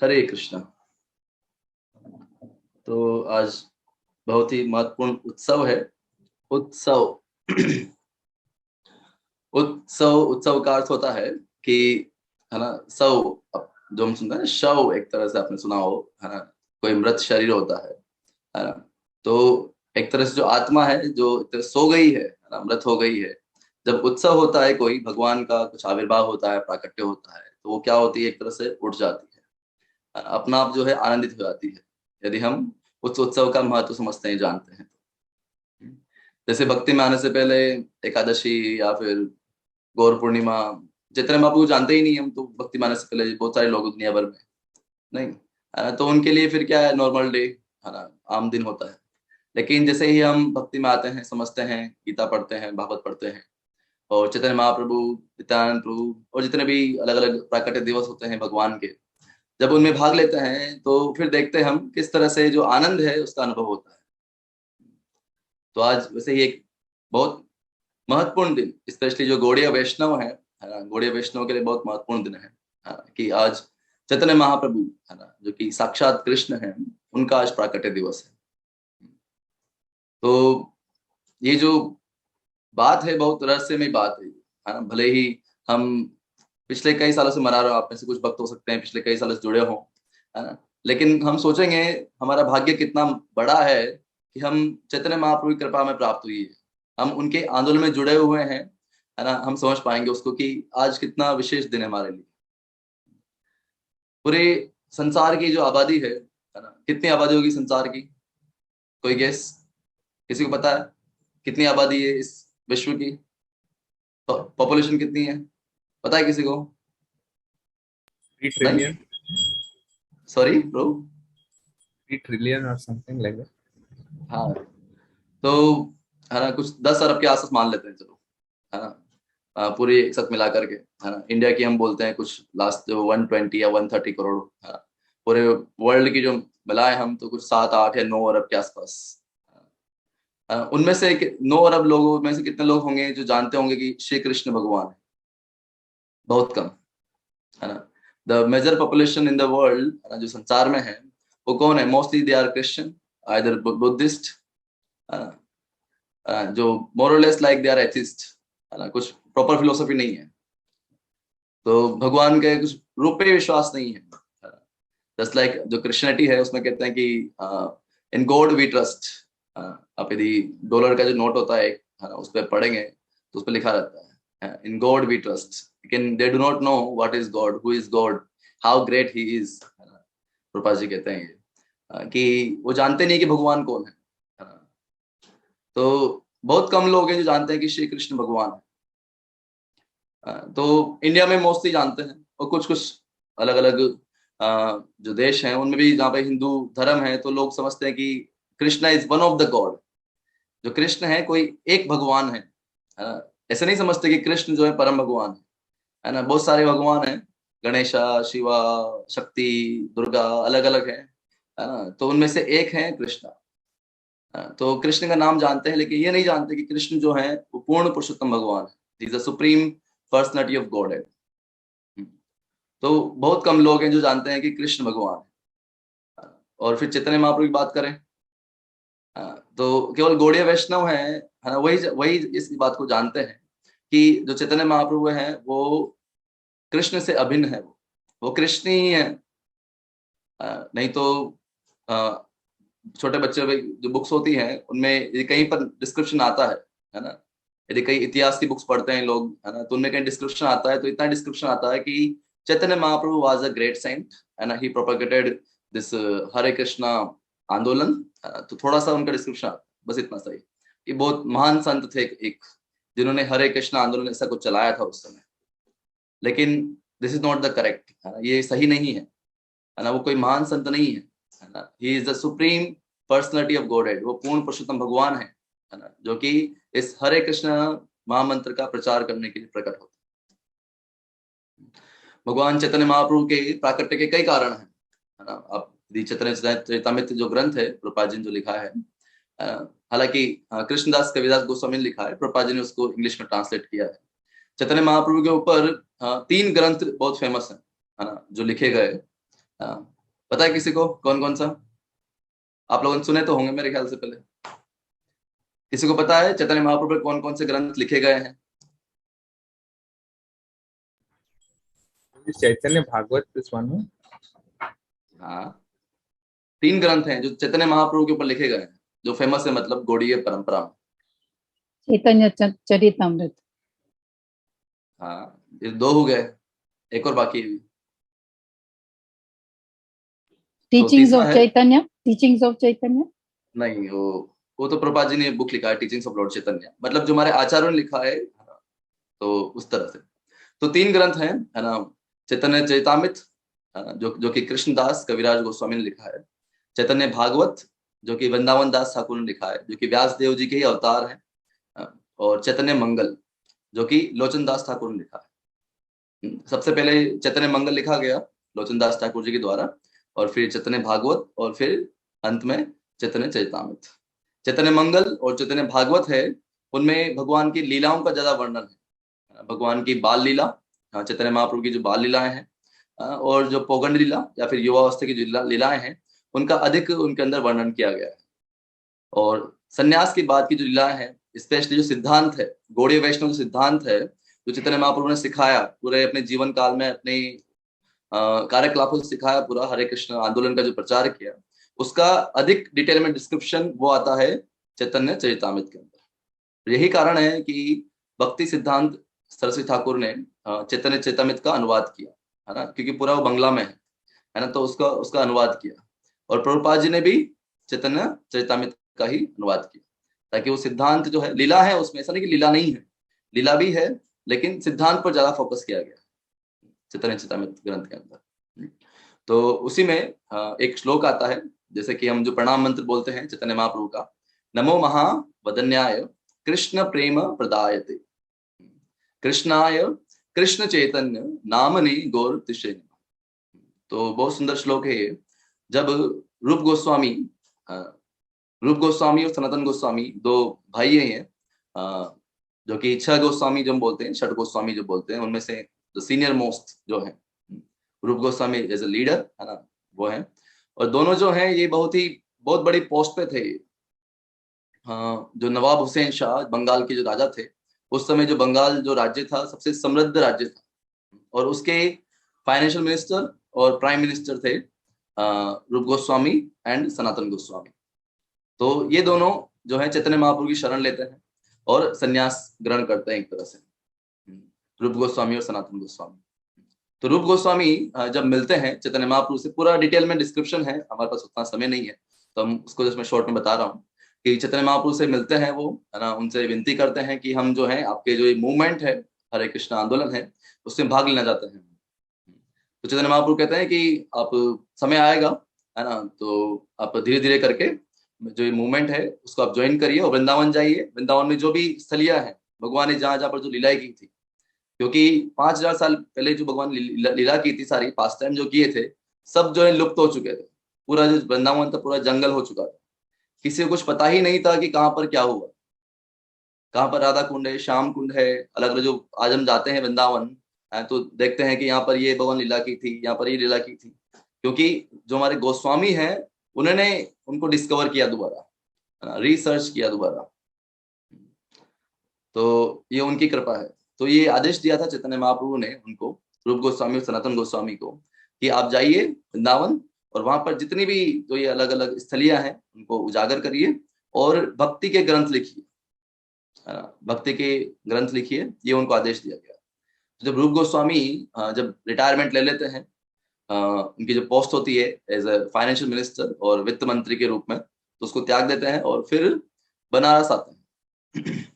हरे कृष्णा। तो आज बहुत ही महत्वपूर्ण उत्सव है। उत्सव उत्सव का अर्थ होता है कि, है ना, सव, जो हम सुनते हैं ना, शव, एक तरह से आपने सुना हो, है ना, कोई मृत शरीर होता है ना। तो एक तरह से जो आत्मा है, जो एक तरह सो गई है ना, मृत हो गई है। जब उत्सव होता है, कोई भगवान का कुछ आविर्भाव होता है, प्राकट्य होता है, तो वो क्या होती है, एक तरह से उठ जाती है, अपना आप जो है आनंदित हो जाती है, यदि हम उस उत्सव का महत्व समझते हैं, जानते हैं। जैसे भक्ति में आने से पहले एकादशी या फिर गौर पूर्णिमा, जितने महाप्रभु जानते ही नहीं हम, तो भक्ति में आने से पहले बहुत सारे लोग दुनिया भर में नहीं, है ना, तो उनके लिए फिर क्या है, नॉर्मल डे, है ना, आम दिन होता है। लेकिन जैसे ही हम भक्ति में आते हैं, समझते हैं, गीता पढ़ते हैं, भागवत पढ़ते हैं, और चैतन्य महाप्रभु, नित्यानंद प्रभु, और जितने भी अलग अलग प्राकट्य दिवस होते हैं भगवान के, जब उनमें भाग लेते हैं, तो फिर देखते हैं हम किस तरह से जो आनंद है उसका अनुभव होता है। तो आज वैसे ही एक बहुत महत्वपूर्ण दिन, स्पेशली जो गौड़ीय वैष्णव है ना, गौड़ीय वैष्णव के लिए बहुत महत्वपूर्ण दिन है ना, कि आज चैतन्य महाप्रभु, है ना, जो कि साक्षात कृष्ण है, उनका आज प्राकट्य दिवस है। तो ये जो बात है, बहुत रहस्यमय बात है ना। भले ही हम पिछले कई सालों से मना रहे हो, आप में से कुछ भक्त हो सकते हैं पिछले कई सालों से जुड़े हो, है ना, लेकिन हम सोचेंगे हमारा भाग्य कितना बड़ा है कि हम चैतन्य महाप्रभु की कृपा में प्राप्त हुई है, हम उनके आंदोलन में जुड़े हुए हैं, है ना। हम समझ पाएंगे उसको कि आज कितना विशेष दिन है हमारे लिए। पूरे संसार की जो आबादी है ना, कितनी आबादी होगी संसार की, कोई गेस, किसी को पता है कितनी आबादी है इस विश्व की? पॉपुलेशन कितनी है, पता है किसी को? 3 नहीं, trillion, sorry bro. 3 trillion or something like that. हाँ, तो है ना, कुछ 10 अरब के आसपास मान लेते हैं, चलो, है ना, पूरी एक साथ मिला करके, है ना। इंडिया की हम बोलते हैं कुछ लास्ट जो 120 या 130 करोड़, है ना। पूरे वर्ल्ड की जो मिलाए हम, तो कुछ 7, 8 या 9 अरब के आसपास। उनमें से 9 अरब लोगों में से कितने लोग होंगे जो जानते होंगे कि श्री कृष्ण भगवान है? बहुत कम, है ना। The major population in the world, है ना, जो संसार में है, वो कौन है? Mostly they are Christian, either Buddhist, जो more less like they are atheist, है ना, कुछ प्रॉपर फिलोसफी नहीं है, तो भगवान के कुछ रूप पे विश्वास नहीं है। जस्ट लाइक जो क्रिश्चियनिटी है, उसमें कहते हैं कि इन गॉड वी ट्रस्ट। आप यदि डॉलर का जो नोट होता है, है ना, उस पर पढ़ेंगे तो उस पर लिखा रहता है इन गॉड वी ट्रस्ट, लेकिन they do not know what is God, who is God, how great he is. Prabhupada ji कहते हैं ये, कि वो जानते नहीं कि भगवान कौन है ना। तो बहुत कम लोग हैं जो जानते हैं कि श्री कृष्ण भगवान है। तो इंडिया में मोस्टली जानते हैं, और कुछ कुछ अलग अलग जो देश हैं उनमें भी, जहाँ पे हिंदू धर्म है, तो लोग समझते हैं कि Krishna is one of the God, जो कृष्ण है कोई एक भगवान है ना। ऐसे नहीं समझते कि कृष्ण जो है परम भगवान है ना। बहुत सारे भगवान हैं, गणेशा, शिवा, शक्ति, दुर्गा, अलग अलग है ना, तो उनमें से एक है कृष्णा। तो कृष्ण का नाम जानते हैं, लेकिन ये नहीं जानते कि कृष्ण जो है वो पूर्ण पुरुषोत्तम भगवान है, is the supreme personality of God है। तो बहुत कम लोग हैं जो जानते हैं कि कृष्ण भगवान है। और फिर चैतन्य महाप्रभु की बात करें, तो केवल गौड़ीय वैष्णव है ना, वही वही इस बात को जानते हैं कि जो चैतन्य महाप्रभु है वो कृष्ण से अभिन्न है, वो कृष्ण ही है। नहीं तो छोटे बच्चे जो बुक्स होती हैं उनमें ये कहीं पर डिस्क्रिप्शन आता है ना। यदि कई इतिहास की बुक्स पढ़ते हैं लोग, है ना, तो उनमें कहीं डिस्क्रिप्शन आता है, तो इतना डिस्क्रिप्शन आता है कि Chaitanya Mahaprabhu was a great Saint, है ना, ही प्रोपेगेटेड दिस हरे कृष्णा आंदोलन। तो थोड़ा सा उनका डिस्क्रिप्शन, बस इतना सही, कि बहुत महान संत थे एक, जिन्होंने हरे कृष्णा आंदोलन ऐसा कुछ चलाया था उस समय। लेकिन this is not the correct, है ना, ये सही नहीं है ना। वो कोई महान संत नहीं है ना। He is the supreme personality of godhead, वो पूर्ण पुरुषोत्तम भगवान है ना, जो कि इस हरे कृष्ण महामंत्र का प्रचार करने के लिए प्रकट होते हैं। भगवान चैतन्य महाप्रभु के प्राकट्य के कई कारण हैं, है ना। आप यदि चैतन्य चरितामृत जो ग्रंथ है, प्रभुपाद जी ने जो लिखा है, हालांकि कृष्णदास कविदास गोस्वामी ने लिखा है, प्रभुपाद जी ने उसको इंग्लिश में ट्रांसलेट किया है। चैतन्य महाप्रभु के ऊपर 3 ग्रंथ बहुत फेमस है ना, जो लिखे गए। पता है किसी को कौन कौन सा? आप लोगों ने सुने तो होंगे मेरे ख्याल से। पहले किसी को पता है चैतन्य महाप्रभु पर कौन कौन से ग्रंथ लिखे गए हैं? Chaitanya Bhagavad is one. No? हाँ, 3 ग्रंथ हैं जो चैतन्य महाप्रभु के ऊपर लिखे गए हैं, जो फेमस है, मतलब गौड़ीय परंपरा में। चैतन्य चरितमृत। हाँ, ये 2 हो गए, एक और बाकी है। टीचिंग्स तीसरा ऑफ है, चैतन्य। टीचिंग्स ऑफ चैतन्य नहीं, वो तो प्रभुपाद जी ने बुक लिखा है, टीचिंग्स ऑफ लॉर्ड चैतन्य, मतलब जो हमारे आचार्यों ने लिखा है, तो उस तरह से। तो 3 ग्रंथ हैं, है ना। चैतन्य चरितामृत, जो कि कृष्णदास कविराज गोस्वामी ने लिखा है। चैतन्य भागवत, जो कि वृंदावन दास ठाकुर ने लिखा है, जो कि व्यास देव जी के ही अवतार हैं। और चैतन्य मंगल, जो कि लोचन दास ठाकुर ने लिखा है। सबसे पहले चैतन्य मंगल लिखा गया लोचन दास ठाकुर जी के द्वारा, और फिर चैतन्य भागवत, और फिर अंत में चैतन्य चरितामृत। चैतन्य मंगल और चैतन्य भागवत है, उनमें भगवान की लीलाओं का ज्यादा वर्णन है। भगवान की बाल लीला, चैतन्य महाप्रभु की जो बाल लीलाएं हैं, और जो पौगंड लीला या फिर युवावस्था की जो लीलाएं हैं, उनका अधिक उनके अंदर वर्णन किया गया है। और सन्यास के बाद की जो लीलाएं हैं, स्पेशली जो सिद्धांत है, गौड़ीय वैष्णव सिद्धांत है, जो चैतन्य महाप्रभु ने सिखाया पूरे अपने जीवन काल में, अपने कार्यकलापों से सिखाया, पूरा हरे कृष्ण आंदोलन का जो प्रचार किया, उसका अधिक डिटेल में डिस्क्रिप्शन वो आता है चैतन्य चरितामृत के अंदर। यही कारण है कि भक्ति सिद्धांत सरस्वती ठाकुर ने चैतन्य चरितामृत का अनुवाद किया, है ना, क्योंकि पूरा वो बंगला में है ना, तो उसका अनुवाद किया। और प्रभुपाद जी ने भी चैतन्य चरितामृत का ही अनुवाद किया, ताकि वो सिद्धांत जो है, लीला है उसमें, ऐसा नहीं कि लीला नहीं है, लीला भी है, लेकिन सिद्धांत पर ज्यादा फोकस किया गया चैतन्य चरितामृत ग्रंथ के अंदर। तो उसी में एक श्लोक आता है, जैसे कि हम जो प्रणाम मंत्र बोलते हैं चैतन्य महाप्रभु का, नमो महावदन्याय कृष्ण प्रेम प्रदायते कृष्णाय कृष्ण चैतन्य नामनि गौर तिष्ठे। तो बहुत सुंदर श्लोक है ये। जब रूप गोस्वामी और सनातन गोस्वामी 2 भाई हैं, जो कि 6 गोस्वामी जो हम बोलते हैं, 6 गोस्वामी जो बोलते हैं, उनमें से जो सीनियर मोस्ट जो है, रूप गोस्वामी एज ए लीडर, है ना, वो है। और दोनों जो हैं ये बहुत बड़ी पोस्ट पे थे। जो नवाब हुसैन शाह बंगाल के जो राजा थे, उस समय जो बंगाल जो राज्य था, सबसे समृद्ध राज्य था, और उसके फाइनेंशियल मिनिस्टर और प्राइम मिनिस्टर थे रूप गोस्वामी एंड सनातन गोस्वामी। तो ये दोनों जो है चैतन्य महाप्रभु की शरण लेते हैं और संन्यास ग्रहण करते हैं एक तरह से, रूप गोस्वामी और सनातन गोस्वामी। तो रूप गोस्वामी जब मिलते हैं चैतन्य महाप्रभु से, पूरा डिटेल में डिस्क्रिप्शन है, हमारे पास उतना समय नहीं है, तो हम उसको जस्ट मैं शॉर्ट में बता रहा हूँ कि चैतन्य महाप्रभु से मिलते हैं वो, है ना, उनसे विनती करते हैं कि हम जो है आपके जो ये मूवमेंट है, हरे कृष्ण आंदोलन है, उसमें भाग लेना चाहते हैं। तो चैतन्य महाप्रभु कहते हैं कि आप, समय आएगा, है ना, तो आप धीरे धीरे करके जो ये मूवमेंट है उसको आप ज्वाइन करिए और वृंदावन जाइए। वृंदावन में जो भी स्थलियां हैं, भगवान ने जहां जहां पर जो लीलाएं की थी, क्योंकि 5000 साल पहले जो भगवान लीला की थी, सारी पास्ट टाइम जो किए थे, सब जो है लुप्त हो चुके थे। पूरा जो वृंदावन था पूरा जंगल हो चुका था, किसी को कुछ पता ही नहीं था कि कहाँ पर क्या हुआ, कहाँ पर राधा कुंड है, श्याम कुंड है, अलग अलग। जो आज हम जाते हैं वृंदावन, तो देखते हैं कि यहाँ पर ये भगवान लीला की थी, यहाँ पर ये लीला की थी, क्योंकि जो हमारे गोस्वामी हैं उन्होंने उनको डिस्कवर किया दोबारा, रिसर्च किया दोबारा। तो ये उनकी कृपा है। तो ये आदेश दिया था चैतन्य महाप्रभु ने उनको, रूप गोस्वामी और सनातन गोस्वामी को, कि आप जाइए वृंदावन और वहां पर जितनी भी जो ये अलग अलग स्थलियां हैं उनको उजागर करिए और भक्ति के ग्रंथ लिखिए, भक्ति के ग्रंथ लिखिए, ये उनको आदेश दिया गया। तो जब रूप गोस्वामी जब रिटायरमेंट ले लेते हैं, उनकी जो पोस्ट होती है एज ए फाइनेंशियल मिनिस्टर और वित्त मंत्री के रूप में, तो उसको त्याग देते हैं और फिर बनारस आते हैं।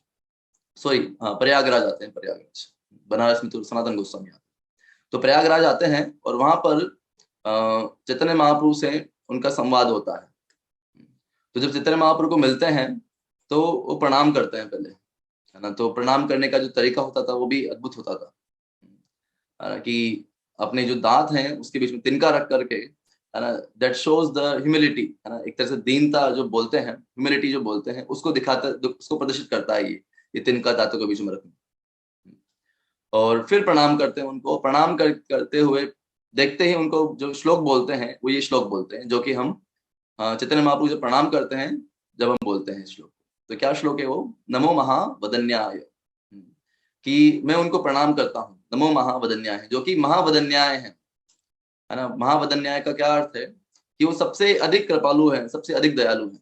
सॉरी, प्रयागराज आते हैं, प्रयागराज, बनारस में तो सनातन गोस्वामी आते हैं। तो प्रयागराज आते हैं और वहां पर चैतन्य महाप्रभु से उनका संवाद होता है। तो जब चैतन्य महाप्रभु को मिलते हैं तो वो प्रणाम करते हैं पहले, है ना। तो प्रणाम करने का जो तरीका होता था वो भी अद्भुत होता था, कि अपने जो दांत हैं उसके बीच में तिनका रख करके, है ना, दैट शोज द ह्यूमिलिटी, है ना, एक तरह से दीनता जो बोलते हैं, ह्यूमिलिटी जो बोलते हैं, उसको दिखाता, उसको प्रदर्शित करता है ये तिनका दांतों के बीच में रखना। और फिर प्रणाम करते हैं उनको, प्रणाम करते हुए देखते ही उनको जो श्लोक बोलते हैं वो ये श्लोक बोलते हैं, जो कि हम चैतन्य महाप्रभु जो प्रणाम करते हैं जब हम बोलते हैं श्लोक। तो क्या श्लोक है वो? नमो महावदन्याय, कि मैं उनको प्रणाम करता हूँ। नमो महावदन्याय, जो कि महावदन्याय है ना। महावदन्याय का क्या अर्थ है? कि वो सबसे अधिक कृपालु है, सबसे अधिक दयालु है।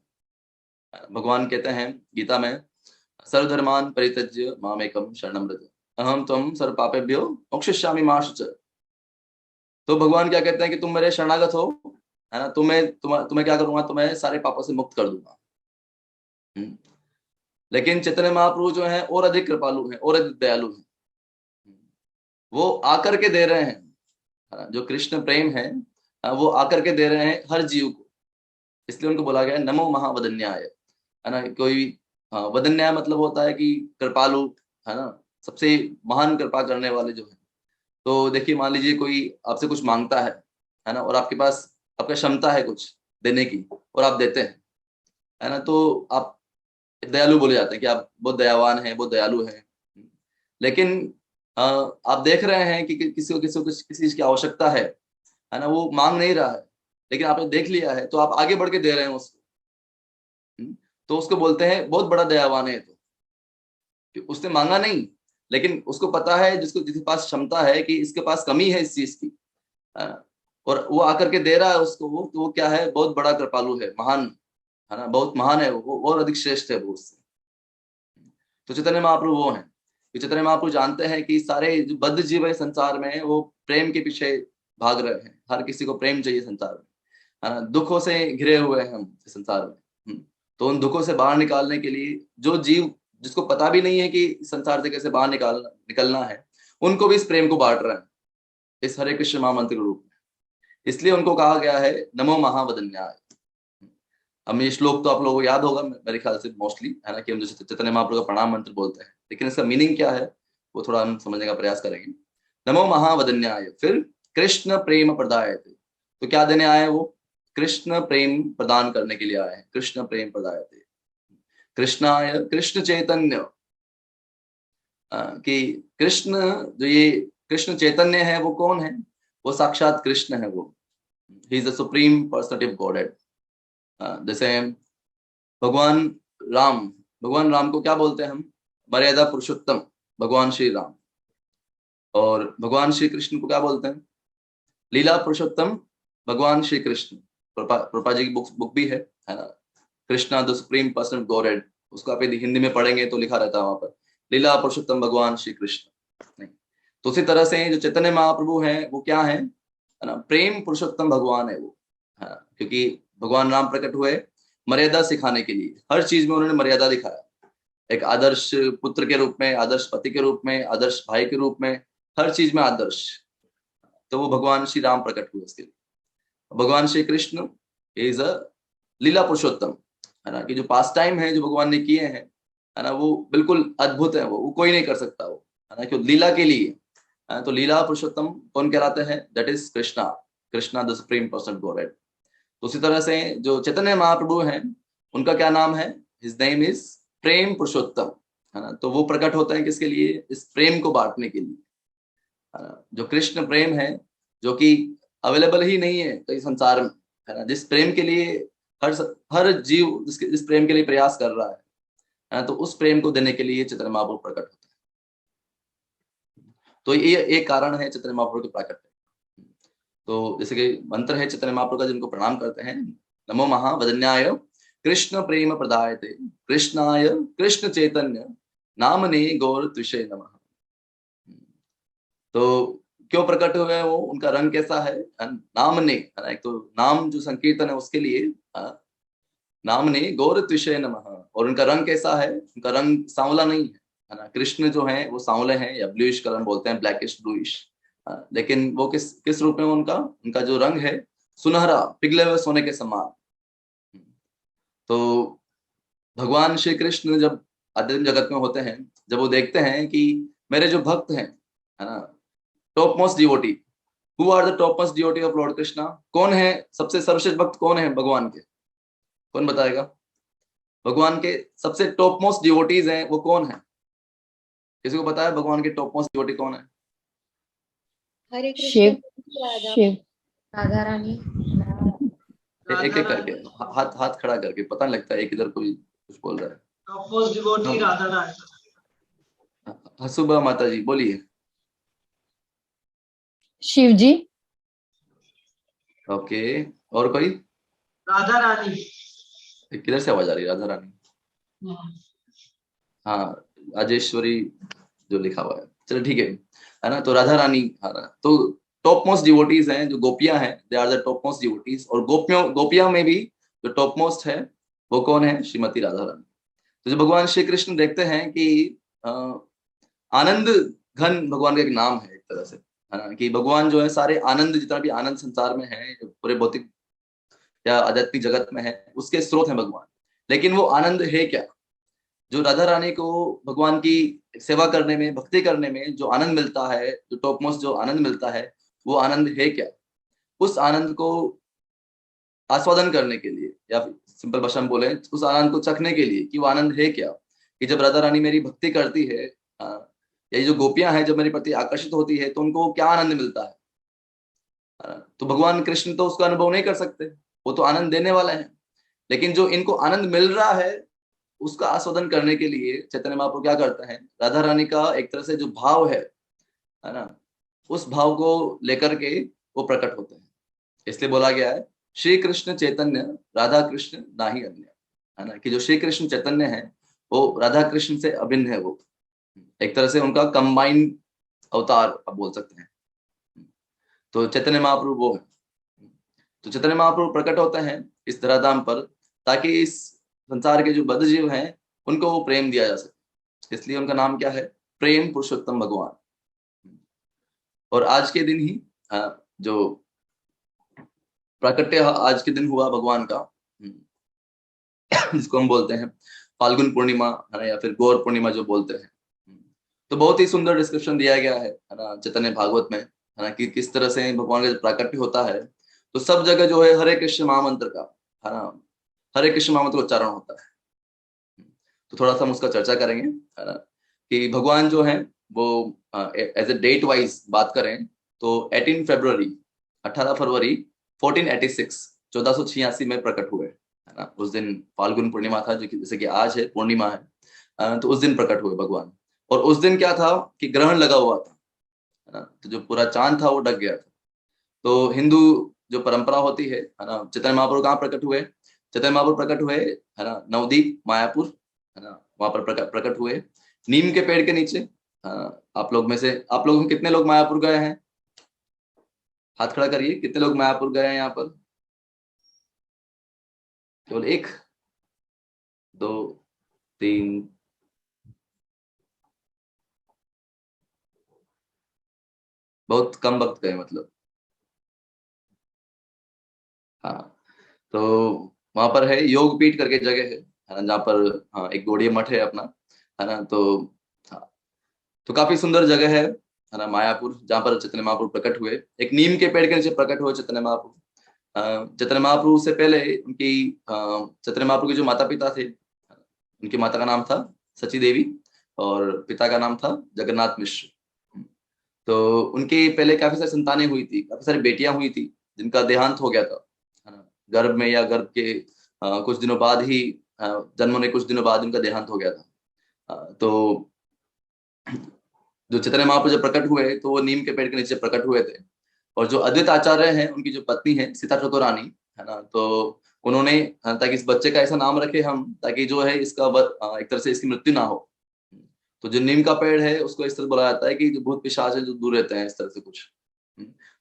भगवान कहते हैं गीता में, सर्वधर्मान परित्यज्य मामेकम शरणम व्रज अहम त्वं सर्व पापेभ्यो मोक्षयिष्यामि मा शुचः। तो भगवान क्या कहते हैं कि तुम मेरे शरणागत हो, है ना, तुम्हें क्या करूंगा? तुम्हें सारे पापों से मुक्त कर दूंगा। लेकिन चैतन्य महाप्रभु जो है और अधिक कृपालु है और अधिक दयालु है। वो आकर के दे रहे हैं, जो कृष्ण प्रेम है वो आकर के दे रहे हैं हर जीव को। इसलिए उनको बोला गया है नमो महावदन्याय, है ना। कोई वदन्याय मतलब होता है कि कृपालु, है ना, सबसे महान कृपा करने वाले जो है। तो देखिए, मान लीजिए कोई आपसे कुछ मांगता है ना, और आपके पास आपका क्षमता है कुछ देने की और आप देते हैं, है ना, तो आप दयालु बोले जाते हैं कि आप बहुत दयावान हैं, बहुत दयालु हैं। लेकिन आप देख रहे हैं कि किसी चीज की आवश्यकता है ना, वो मांग नहीं रहा है, लेकिन आपने देख लिया है तो आप आगे बढ़ के दे रहे हैं उसको। तो उसको बोलते हैं बहुत बड़ा दयावान है। तो कि उसने मांगा नहीं, लेकिन उसको पता है, जिसके पास क्षमता है कि इसके पास कमी है इस चीज की, और वो आकर के दे रहा है उसको, तो वो क्या है? बहुत बड़ा कृपालु है, महान, है ना, बहुत महान है वो, और अधिक श्रेष्ठ है वो उससे। तो चैतन्य महाप्रभु वो हैं। चैतन्य महाप्रभु जानते हैं कि सारे जो बद्ध जीव है संसार में, वो प्रेम के पीछे भाग रहे हैं। हर किसी को प्रेम चाहिए संसार में, है ना। दुखों से घिरे हुए हैं हम संसार में। तो उन दुखों से बाहर निकालने के लिए जो जीव, जिसको पता भी नहीं है कि संसार से कैसे बाहर निकलना है, उनको भी इस प्रेम को बांट रहे हैं इस हरे कृष्ण महामंत्र के रूप में। इसलिए उनको कहा गया है नमो महावदन्याय। अब ये श्लोक तो आप लोगों को याद होगा मेरे ख्याल से मोस्टली, है ना, कि हम जैसे चैतन्य महाप्रभु का प्रणाम मंत्र बोलते हैं, लेकिन इसका मीनिंग क्या है वो थोड़ा हम समझने का प्रयास करेंगे। नमो महावदन्याय, फिर कृष्ण प्रेम प्रदायते। तो क्या देने आए हैं वो? कृष्ण प्रेम प्रदान करने के लिए आए हैं। कृष्ण प्रेम प्रदायते, कृष्णाय, कृष्ण चैतन्य, कि कृष्ण, जो ये कृष्ण चैतन्य है वो कौन है? वो साक्षात कृष्ण है। वो he is the supreme personality of godhead. जैसे भगवान भगवान राम को क्या बोलते हैं हम? मर्यादा पुरुषोत्तम भगवान श्री राम। और भगवान श्री कृष्ण को क्या बोलते हैं? लीला पुरुषोत्तम भगवान श्री कृष्ण। प्रभुपाद जी की बुक भी है ना, Krishna the supreme person godhead. उसको आप यदि हिंदी में पढ़ेंगे तो लिखा रहता है वहां पर, लीला पुरुषोत्तम भगवान श्री कृष्ण। नहीं, तो उसी तरह से जो चैतन्य महाप्रभु हैं वो क्या है ना, प्रेम पुरुषोत्तम भगवान है वो, है ना। क्योंकि भगवान राम प्रकट हुए मर्यादा सिखाने के लिए। हर चीज में उन्होंने मर्यादा दिखाया, एक आदर्श पुत्र के रूप में, आदर्श पति के रूप में, आदर्श भाई के रूप में, हर चीज में आदर्श। तो वो भगवान श्री राम प्रकट हुए उसके लिए। भगवान श्री कृष्ण इज अ लीला पुरुषोत्तम, है ना, कि जो पास टाइम है जो भगवान ने किए हैं, है ना, वो बिल्कुल अद्भुत है। वो कोई नहीं कर सकता वो, है ना, क्यों? लीला के लिए। तो लीला पुरुषोत्तम कौन कहलाते हैं? That is Krishna, Krishna the supreme person godhead. तो उसी तरह से जो चैतन्य महाप्रभु हैं उनका क्या नाम है? हिज नेम इज प्रेम पुरुषोत्तम, है ना। तो वो प्रकट होते हैं किसके लिए? इस प्रेम को बांटने के लिए, है ना। जो कृष्ण प्रेम है, जो कि अवेलेबल ही नहीं है कहीं संसार में, है ना, जिस प्रेम के लिए हर जीव जिस प्रेम के लिए प्रयास कर रहा है ना, तो उस प्रेम को देने के लिए चैतन्य महाप्रभु प्रकट होते हैं। तो ये एक कारण है चैतन्य महाप्रभु के प्रकट। तो जैसे कि मंत्र है चैतन्य महाप्रभु का, जिनको प्रणाम करते हैं, नमो महावदन्याय कृष्ण प्रेम प्रदायते कृष्णाय कृष्ण चैतन्य नामने गौर त्विषे नमः। तो क्यों प्रकट हुए वो? उनका रंग कैसा है? नामने, एक तो नाम जो संकीर्तन है उसके लिए, नामने गौर त्विषे नमः। और उनका रंग कैसा है? उनका रंग सांवला नहीं है ना। कृष्ण जो है वो सांवले हैं, या ब्लूइश कलर बोलते हैं, ब्लैकिश ब्लूइश। लेकिन वो किस रूप में? उनका जो रंग है सुनहरा, पिघले हुए सोने के समान। तो भगवान श्री कृष्ण जब आध्यात्मिक जगत में होते हैं, जब वो देखते हैं कि मेरे जो भक्त हैं, है ना, top most devotee, who are the top most devotee of Lord Krishna? कौन है सबसे सर्वश्रेष्ठ भक्त? कौन है भगवान के? कौन बताएगा? भगवान के सबसे टॉप मोस्ट डिवोटीज हैं वो कौन है? किसी को पता है भगवान के टॉप मोस्ट डिवोटी कौन है? हरे शिव कृष्ण राधा शिव राधा रानी एक एक करके हाथ हाथ खड़ा करके, पता नहीं लगता एक इधर कोई कुछ बोल रहा है। Topmost devotee Radha Rani. हसुबा माता जी बोलिए। शिव जी। ओके, और कोई? राधा रानी। किधर से आवाज आ रही है? राधा रानी, हाँ राजेश्वरी जो लिखा हुआ है, चलो ठीक है ना। तो राधा रानी, है ना, तो टॉप मोस्ट डिवोटीज हैं जो गोपियां हैं, they are the top most devotees. और गोपियां में भी जो टॉप मोस्ट है वो कौन है? श्रीमती राधा रानी। तो जो भगवान श्री कृष्ण देखते हैं कि अ, आनंद घन भगवान का एक नाम है एक तरह से, है ना, कि भगवान जो है सारे आनंद, जितना भी आनंद संसार में है, पूरे भौतिक या आध्यात्मिक जगत में है, उसके स्रोत हैं भगवान। लेकिन वो आनंद है क्या? जो राधा रानी को भगवान की सेवा करने में, भक्ति करने में जो आनंद मिलता है, जो टॉप मोस्ट जो आनंद मिलता है, वो आनंद है क्या? उस आनंद को आस्वादन करने के लिए, या सिंपल भाषा में बोले, उस आनंद को चखने के लिए कि वो आनंद है क्या, कि जब राधा रानी मेरी भक्ति करती है, या जो गोपियां हैं जब मेरे प्रति आकर्षित होती है, तो उनको क्या आनंद मिलता है। तो भगवान कृष्ण तो उसका अनुभव नहीं कर सकते, वो तो आनंद देने वाले हैं। लेकिन जो इनको आनंद मिल रहा है उसका आस्वादन करने के लिए चैतन्य महाप्रभु क्या करते हैं? राधा रानी का एक तरह से जो भाव है ना, उस भाव को लेकर के वो प्रकट होते हैं। इसलिए बोला गया है श्री कृष्ण चैतन्य राधा कृष्ण नाही अन्य, है ना, कि जो श्री कृष्ण चैतन्य है वो राधा कृष्ण से अभिन्न है। वो एक तरह से उनका कंबाइंड अवतार आप बोल सकते हैं। तो चैतन्य महाप्रभु वो है। तो चैतन्य महाप्रभु प्रकट होते हैं इस धराधाम पर ताकि इस संसार के जो बद्ध जीव हैं उनको वो प्रेम दिया जा सके। इसलिए उनका नाम क्या है? प्रेम पुरुषोत्तम भगवान। और आज के दिन ही जो प्राकट्य आज के दिन हुआ भगवान का, जिसको हम बोलते हैं फाल्गुन पूर्णिमा, है ना, या फिर गौर पूर्णिमा जो बोलते हैं। तो बहुत ही सुंदर डिस्क्रिप्शन दिया गया है ना चैतन्य भागवत में, है ना, कि किस तरह से भगवान का प्राकट्य होता है। तो सब जगह जो है हरे कृष्ण महामंत्र का, है ना, हरे कृष्ण महामंत्र का उच्चारण होता है। तो थोड़ा सा हम उसका चर्चा करेंगे, है ना, कि भगवान जो है वो एज ए डेट वाइज बात करें तो 18 फरवरी 1486 1486 में प्रकट हुए, है ना। उस दिन फाल्गुन पूर्णिमा था, जो कि जैसे कि आज है पूर्णिमा है, तो उस दिन प्रकट हुए भगवान। और उस दिन क्या था कि ग्रहण लगा हुआ था, है ना, तो जो पूरा चांद था वो ढक गया था। तो हिंदू जो परंपरा होती है ना, चैतन्य महाप्रभु कहाँ प्रकट हुए? चैतन्य महाप्रभु प्रकट हुए, है ना, नवदीप मायापुर, है ना, वहां पर प्रकट हुए नीम के पेड़ के नीचे। आप लोग में कितने लोग मायापुर गए हैं? हाथ खड़ा करिए, कितने लोग मायापुर गए हैं यहाँ पर? केवल एक, दो, तीन, बहुत कम वक्त गए मतलब। हाँ, तो वहां पर है योगपीठ करके जगह है ना, जहाँ पर हाँ एक गौड़ीय मठ है अपना, है ना। तो हाँ, तो काफी सुंदर जगह है ना मायापुर, जहाँ पर चैतन्य महाप्रभु प्रकट हुए। एक नीम के पेड़ के नीचे प्रकट हुए चैतन्य महाप्रभु। चैतन्य महाप्रभु से पहले उनकी चैतन्य महाप्रभु के जो माता पिता थे, उनकी माता का नाम था सची देवी और पिता का नाम था जगन्नाथ मिश्र। तो उनकी पहले काफी सारी संतानें हुई थी, काफी सारी बेटियां हुई थी जिनका देहांत हो गया था, है ना, गर्भ में, या गर्भ के कुछ दिनों बाद ही, जन्म होने कुछ दिनों बाद उनका देहांत हो गया था। तो जो चैतन्य महाप्रभु जब प्रकट हुए तो वो नीम के पेड़ के नीचे प्रकट हुए थे। और जो अद्वैत आचार्य हैं, उनकी जो पत्नी है सीता चतुरानी, है ना, तो उन्होंने ताकि इस बच्चे का ऐसा नाम रखे हम, ताकि जो है इसका एक तरह से इसकी मृत्यु ना हो। तो जो नीम का पेड़ है उसको इस तरह बोला जाता है कि जो भूत पिशाच है जो दूर रहते हैं, इस तरह से कुछ।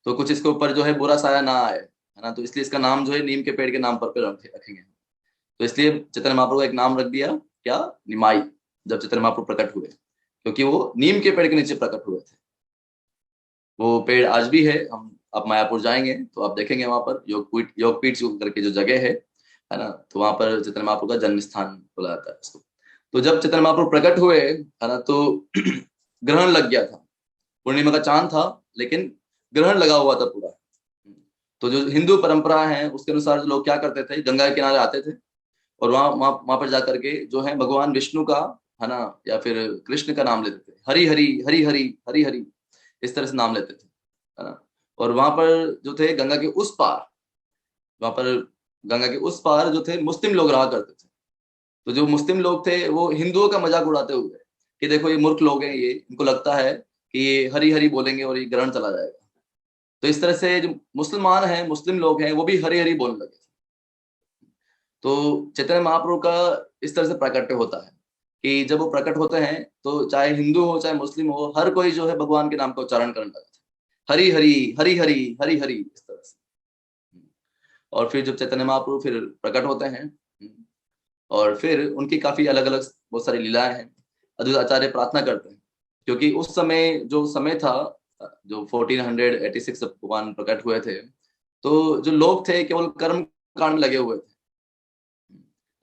तो कुछ इसके ऊपर जो है बुरा साया ना आए, है ना, तो इसलिए इसका नाम जो है नीम के पेड़ के नाम पर रखेंगे। तो इसलिए चैतन्य महाप्रभु का एक नाम रख दिया, क्या? निमाई, जब चैतन्य महाप्रभु प्रकट हुए, क्योंकि वो नीम के पेड़ के नीचे प्रकट हुए थे। वो पेड़ आज भी है। हम आप मायापुर जाएंगे तो आप देखेंगे वहां पर योगपीठ करके जो जगह है ना, तो वहां पर चैतन्य महाप्रभु का जन्म स्थान बोला जाता है उसको। तो जब चैतन्य महाप्रभु प्रकट हुए, है ना, तो ग्रहण लग गया था। पूर्णिमा का चांद था लेकिन ग्रहण लगा हुआ था पूरा। तो जो हिंदू परंपरा है उसके अनुसार लोग क्या करते थे, गंगा के किनारे आते थे और वहां पर जाकर के जो है भगवान विष्णु का, है ना, या फिर कृष्ण का नाम लेते थे। हरि हरि हरि हरि हरि हरि, इस तरह से नाम लेते थे। है ना। और वहां पर जो थे गंगा के उस पार, वहां पर गंगा के उस पार जो थे मुस्लिम लोग रहा करते थे। तो जो मुस्लिम लोग थे वो हिंदुओं का मजाक उड़ाते हुए कि देखो ये मूर्ख लोग हैं, ये इनको लगता है कि ये हरी हरी बोलेंगे और ये ग्रहण चला जाएगा। तो इस तरह से जो मुसलमान हैं, मुस्लिम लोग हैं, वो भी हरी हरी बोलने लगे। तो चैतन्य महाप्रभु का इस तरह से प्राकट्य होता है कि जब वो प्रकट होते हैं तो चाहे हिंदू हो चाहे मुस्लिम हो, हर कोई जो है भगवान के नाम का उच्चारण करने लगा था, हरी हरी हरी हरी हरी हरी, इस तरह से। और फिर जब चैतन्य महाप्रभु फिर प्रकट होते हैं और फिर उनकी काफी अलग अलग बहुत सारी लीलाएं हैं। अद्वैत आचार्य प्रार्थना करते हैं क्योंकि उस समय जो समय था, जो 1486 जब भगवान प्रकट हुए थे, तो जो लोग थे केवल कर्म कांड में लगे हुए थे।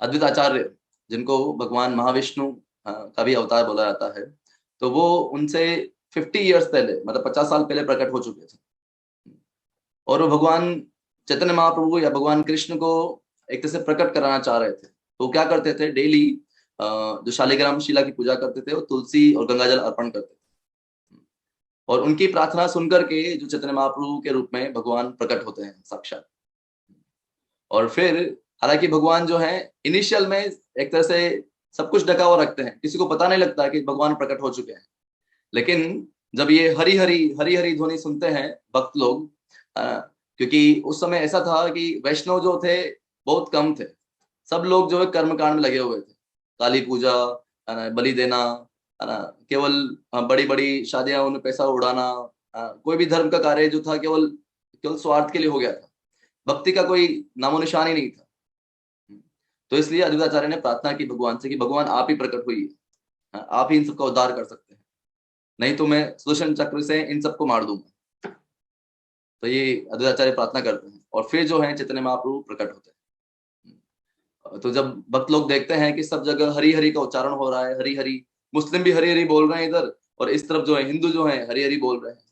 अद्वैत आचार्य जिनको भगवान महाविष्णु का भी अवतार बोला जाता है, तो वो उनसे 50 इयर्स पहले, मतलब 50 साल पहले प्रकट हो चुके थे। और वो भगवान चैतन्य महाप्रभु या भगवान कृष्ण को एक तरह से प्रकट कराना चाह रहे थे। तो क्या करते थे, डेली जो शालिग्राम शिला की पूजा करते थे, वो तुलसी और गंगाजल अर्पण करते थे। और उनकी प्रार्थना सुनकर के जो चैतन्य महाप्रभु के रूप में भगवान प्रकट होते हैं साक्षात। और फिर हालांकि भगवान जो है इनिशियल में एक तरह से सब कुछ ढका हुआ रखते हैं, किसी को पता नहीं लगता कि भगवान प्रकट हो चुके हैं। लेकिन जब ये हरी हरी ध्वनि सुनते हैं भक्त लोग, क्योंकि उस समय ऐसा था कि वैष्णव जो थे बहुत कम थे, सब लोग जो है कर्म कांड में लगे हुए थे, काली पूजा, है ना, बलि देना, है ना, केवल बड़ी बड़ी शादियां, उन्हें पैसा उड़ाना, कोई भी धर्म का कार्य जो था केवल केवल स्वार्थ के लिए हो गया था, भक्ति का कोई नामो निशान ही नहीं था। तो इसलिए अद्वैताचार्य ने प्रार्थना की भगवान से कि भगवान आप ही प्रकट हुई है, आप ही इन सबका उद्धार कर सकते हैं, नहीं तो मैं सुदर्शन चक्र से इन सबको मार दूंगा। तो ये अद्वैताचार्य प्रार्थना करते हैं और फिर जो है चैतन्य महाप्रभु प्रकट होते हैं। तो जब भक्त लोग देखते हैं कि सब जगह हरि हरि का उच्चारण हो रहा है, हरि हरि, मुस्लिम भी हरि हरि बोल रहे हैं इधर, और इस तरफ जो है हिंदू जो है हरि हरि बोल रहे हैं,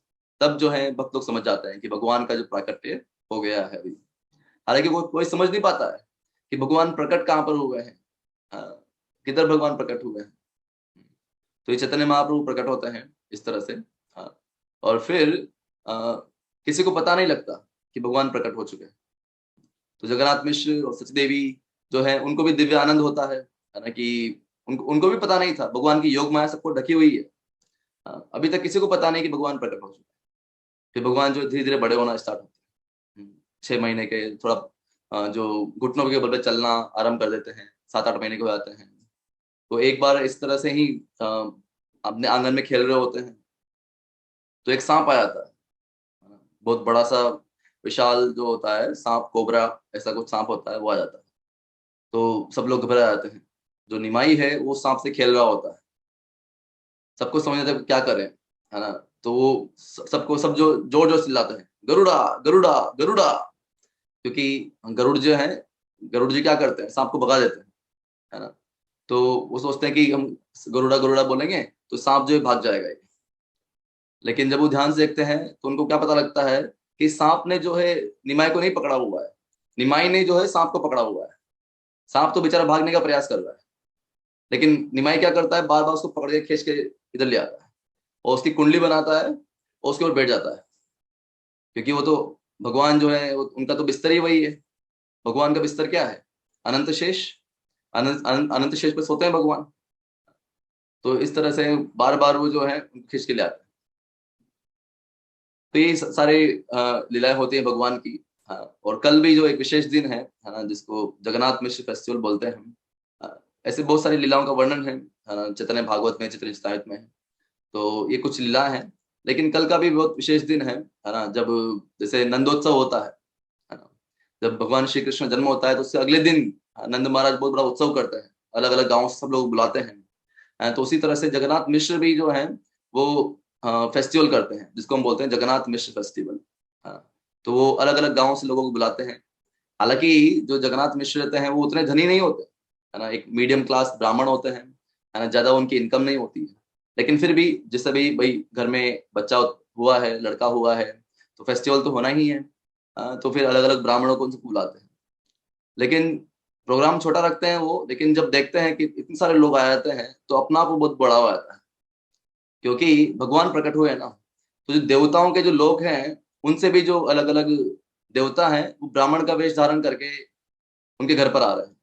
तब जो है भक्त लोग समझ जाते हैं कि भगवान का जो प्राकट्य हो गया है अभी। हालांकि कोई समझ नहीं पाता है कि भगवान प्रकट कहाँ पर हुए हैं, किधर भगवान प्रकट हुए हैं। तो ये चैतन्य महाप्रभु प्रकट होते हैं इस तरह से। हाँ, और फिर किसी को पता नहीं लगता कि भगवान प्रकट हो चुके हैं। तो जगन्नाथ मिश्र और सचदेवी जो है उनको भी दिव्य आनंद होता है ना, कि उनको भी पता नहीं था, भगवान की योग माया सबको ढकी हुई है। अभी तक किसी को पता नहीं कि भगवान प्रकट हो चुके हैं। फिर भगवान जो धीरे धीरे बड़े होना स्टार्ट होते हैं, 6 महीने के, थोड़ा जो घुटनों के बल पे चलना आरंभ कर देते हैं, 7-8 महीने के हो जाते हैं। तो एक बार इस तरह से ही अपने आंगन में खेल रहे होते हैं, तो एक सांप आ जाता है, बहुत बड़ा सा विशाल जो होता है सांप, कोबरा ऐसा कुछ सांप होता है, वो आ जाता है। तो सब लोग घबरा जाते हैं। जो निमाई है वो सांप से खेल रहा होता है, सबको समझ आता है क्या करें, है ना। तो वो सबको सब जो जोर जोर से चिल्लाते हैं, गरुड़ा गरुड़ा गरुड़ा, क्योंकि गरुड़ जो है, गरुड़ जी क्या करते हैं, सांप को भगा देते हैं, है ना। तो वो सोचते हैं कि हम गरुड़ा गरुड़ा बोलेंगे तो सांप जो है भाग जाएगा। लेकिन जब वो ध्यान से देखते हैं तो उनको क्या पता लगता है कि सांप ने जो है निमाई को नहीं पकड़ा हुआ है, निमाई ने जो है सांप को पकड़ा हुआ है। सांप तो बेचारा भागने का प्रयास कर रहा है, लेकिन निमाई क्या करता है, बार बार उसको पकड़ के खींच के इधर ले आता है और उसकी कुंडली बनाता है और उसके ऊपर बैठ जाता है। क्योंकि वो तो भगवान जो है उनका तो बिस्तर ही वही है। भगवान का बिस्तर क्या है, अनंत शेष, अनंत शेष पे सोते हैं भगवान। तो इस तरह से बार बार वो जो है खींच के ले आते हैं। तो ये सारे लीलाएं होती है भगवान की। हाँ, और कल भी जो एक विशेष दिन है ना, जिसको जगन्नाथ मिश्र फेस्टिवल बोलते हैं हम। ऐसे बहुत सारी लीलाओं का वर्णन है ना, चैतन्य भागवत में, चैतन्य में है। तो ये कुछ लीला है, लेकिन कल का भी बहुत विशेष दिन है ना, जब जैसे नंदोत्सव होता है ना, जब भगवान श्री कृष्ण जन्म होता है तो उससे अगले दिन नंद महाराज बहुत बड़ा उत्सव करते हैं, अलग अलग गाँव से सब लोग बुलाते हैं। तो उसी तरह से जगन्नाथ मिश्र भी जो है वो फेस्टिवल करते हैं, जिसको हम बोलते हैं जगन्नाथ मिश्र फेस्टिवल। तो वो अलग अलग गाँव से लोगों को बुलाते हैं। हालांकि जो जगन्नाथ मिश्र रहते हैं वो उतने धनी नहीं होते, है ना, एक मीडियम क्लास ब्राह्मण होते हैं, है ना, ज्यादा उनकी इनकम नहीं होती है। लेकिन फिर भी जिससे भी भाई घर में बच्चा हुआ है, लड़का हुआ है, तो फेस्टिवल तो होना ही है। तो फिर अलग अलग ब्राह्मणों को उनको बुलाते हैं। लेकिन प्रोग्राम छोटा रखते हैं वो, लेकिन जब देखते हैं कि इतने सारे लोग आ जाते हैं तो अपना आप वो बहुत बड़ा हो जाता है, क्योंकि भगवान प्रकट हुए हैं ना। तो जो देवताओं के जो लोग हैं उनसे भी जो अलग अलग देवता हैं वो ब्राह्मण का वेश धारण करके उनके घर पर आ रहे हैं,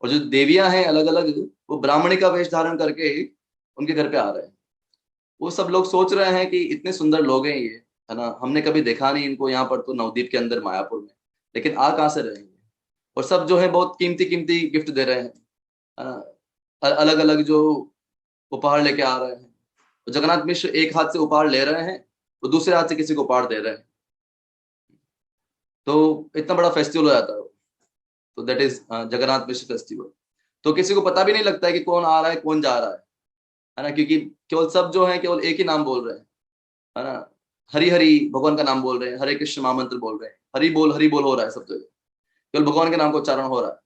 और जो देवियां हैं अलग अलग वो ब्राह्मणी का वेश धारण करके उनके घर पे आ रहे हैं। वो सब लोग सोच रहे हैं कि इतने सुंदर लोग हैं ये, है ना, हमने कभी देखा नहीं इनको यहाँ पर तो नवद्वीप के अंदर मायापुर में, लेकिन आ कहाँ से रहेंगे। और सब जो है बहुत कीमती कीमती गिफ्ट दे रहे हैं, है ना, अलग अलग जो उपहार लेके आ रहे हैं। तो जगन्नाथ मिश्र एक हाथ से उपहार ले रहे हैं तो दूसरे हाथ से किसी को उपहार दे रहे हैं, तो इतना बड़ा फेस्टिवल हो जाता है। तो that is Jagannath Mishra festival. तो किसी को पता भी नहीं लगता है कि कौन आ रहा है कौन जा रहा है ना, क्योंकि केवल सब जो है केवल एक ही नाम बोल रहे हैं, है ना, हरि हरि भगवान का नाम बोल रहे हैं, हरे कृष्ण महामंत्र बोल रहे हैं, हरि बोल हो रहा है सब जगह, केवल भगवान के नाम का उच्चारण हो रहा है।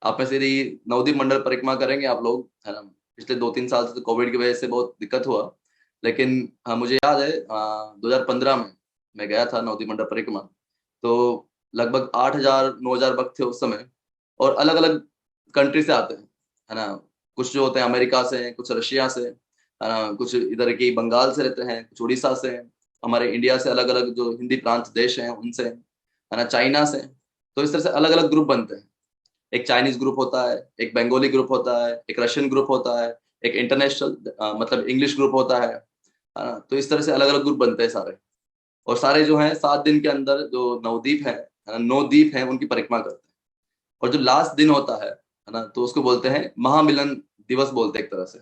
आप में से यदि नवद्वीप मंडल परिक्रमा करेंगे आप लोग, है ना, पिछले 2-3 साल से तो कोविड की वजह से बहुत दिक्कत हुआ, लेकिन मुझे याद है 2015 में मैं गया था नवद्वीप मंडल परिक्रमा, तो लगभग 8,000-9,000 भक्त थे उस समय, और अलग अलग कंट्री से आते हैं, है ना, कुछ जो होते हैं अमेरिका से हैं, कुछ रशिया से, है ना, कुछ इधर की बंगाल से रहते हैं, कुछ उड़ीसा से हैं, हमारे इंडिया से अलग अलग जो हिंदी प्रांत देश हैं उनसे, है ना, चाइना से। तो इस तरह से अलग अलग ग्रुप बनते हैं, एक चाइनीज ग्रुप होता है, एक बंगाली ग्रुप होता है, एक रशियन ग्रुप होता है, एक इंटरनेशनल मतलब इंग्लिश ग्रुप होता है ना। तो इस तरह से अलग अलग ग्रुप बनते हैं सारे, और सारे जो है 7 दिन के अंदर जो नवद्वीप है ना, 9 द्वीप है उनकी परिक्रमा करते हैं। और जो लास्ट दिन होता है ना, तो उसको बोलते हैं महामिलन दिवस बोलते हैं एक तरह से।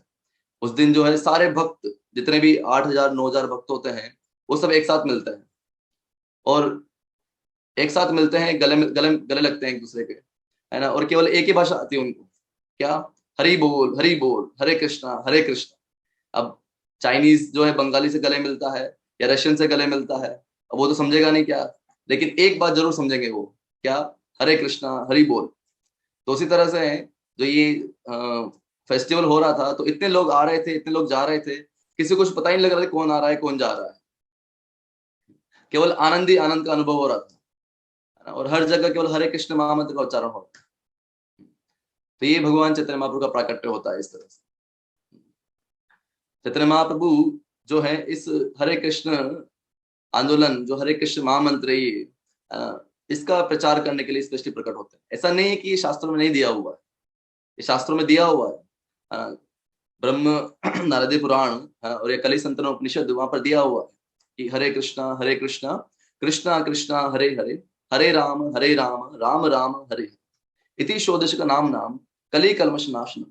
उस दिन जो है सारे भक्त जितने भी 8,000-9,000 भक्त होते हैं वो सब एक साथ मिलते हैं, और एक साथ मिलते हैं, गले गले गले लगते हैं एक दूसरे के, है ना, और केवल एक ही भाषा आती है उनको, क्या, हरि बोल हरे कृष्णा। अब चाइनीज जो है बंगाली से गले मिलता है या रशियन से गले मिलता है, अब वो तो समझेगा नहीं क्या, लेकिन एक बात जरूर समझेंगे वो, क्या, हरे कृष्णा हरि बोल। तो उसी तरह से जो ये फेस्टिवल हो रहा था, तो इतने लोग आ रहे थे, इतने लोग जा रहे थे, किसी को कुछ पता ही नहीं लग रहा था कौन आ रहा है कौन जा रहा है, केवल आनंद ही आनंद का अनुभव हो रहा था, है ना, और हर जगह केवल हरे कृष्ण महामंत्र का उच्चारण हो रहा है। तो ये भगवान चैतन्य महाप्रभु का प्राकट्य होता है इस तरह से। चैतन्य महाप्रभु जो है इस हरे कृष्ण आंदोलन, जो हरे कृष्ण महामंत्र ये इसका प्रचार करने के लिए स्पेशली प्रकट होते हैं। ऐसा नहीं है कि ये शास्त्रों में नहीं दिया हुआ है, ये शास्त्रों में दिया हुआ है, ब्रह्म नारदी पुराण और ये कली संतन उपनिषद वहां पर दिया हुआ है कि हरे कृष्णा कृष्णा कृष्णा हरे हरे, हरे राम राम राम हरे इति षोडश का नाम कली कलमश नाशनम,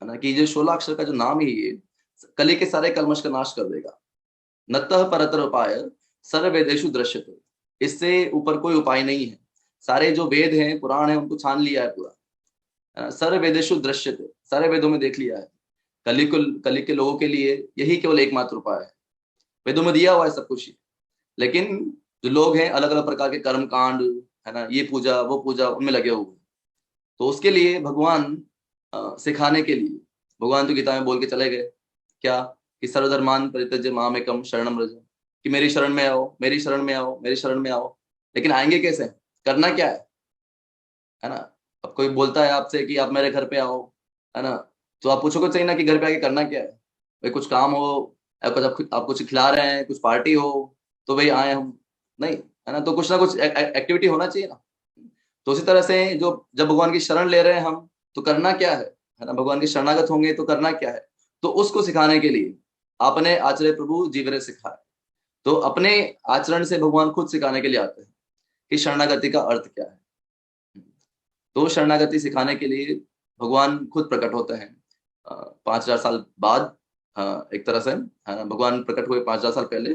है ना, कि ये 16 अक्षर का जो नाम ही ये कली के सारे कलमश का नाश कर देगा। नतः परतर उपाय सर्व वेदेषु दृश्यते, इससे ऊपर कोई उपाय नहीं है, सारे जो वेद हैं पुराण है उनको छान लिया है पूरा, सर्व वेदेषु दृश्यते, सारे वेदों में देख लिया है, कली के लोगों के लिए यही केवल एकमात्र उपाय है। वेदों में दिया हुआ है सब कुछ, लेकिन जो लोग हैं अलग अलग प्रकार के कर्म कांड, है ना, ये पूजा वो पूजा उनमें लगे हुए, तो उसके लिए भगवान सिखाने के लिए भगवान तो गीता में बोल के चले गए, क्या, कि सर्वधर्मान परित्यज्य मामेकम शरणम व्रज, कि मेरी शरण में आओ मेरी शरण में आओ मेरी शरण में आओ। लेकिन आएंगे कैसे, करना क्या है ना। अब कोई बोलता है आपसे कि आप मेरे घर पे आओ, है ना, तो आप पूछोगे सही ना कि घर पे आके करना क्या है, भाई कुछ काम हो या कुछ आप कुछ खिला रहे हैं, कुछ पार्टी हो तो भाई आए हम, नहीं, है ना, तो कुछ ना कुछ एक्टिविटी होना चाहिए ना। तो उसी तरह से जो जब भगवान की शरण ले रहे हैं हम, तो करना क्या है ना, भगवान के शरणागत होंगे तो करना क्या है, तो उसको सिखाने के लिए आपने आचार्य प्रभु जीवरे सिखाया। तो अपने आचरण से भगवान खुद सिखाने के लिए आते हैं कि शरणागति का अर्थ क्या है। तो शरणागति सिखाने के लिए भगवान खुद प्रकट होते हैं 5,000 साल बाद, एक तरह से, है ना, भगवान प्रकट हुए 5,000 साल पहले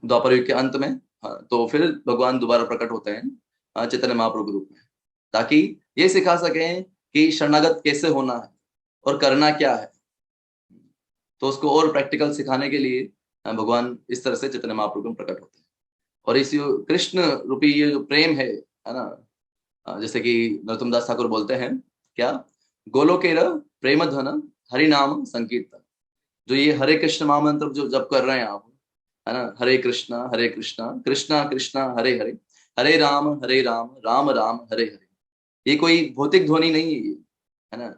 द्वापर युग के अंत में, तो फिर भगवान दोबारा प्रकट होते हैं चैतन्य महाप्रभु के रूप में, ताकि ये सिखा सकें कि शरणागत कैसे होना है और करना क्या है। तो उसको और प्रैक्टिकल सिखाने के लिए भगवान इस तरह से चैतन्य महाप्रभु में प्रकट होते हैं। और इस कृष्ण रूपी ये जो प्रेम है ना, जैसे कि नरोत्तम दास ठाकुर बोलते हैं, क्या, गोलोकेर प्रेम धन हरि नाम संकीर्तन, जो ये हरे कृष्ण महामंत्र जो जप कर रहे हैं आप, है ना, हरे कृष्णा कृष्णा कृष्णा हरे हरे, हरे राम राम राम हरे हरे, ये कोई भौतिक ध्वनि नहीं है ये, है ना,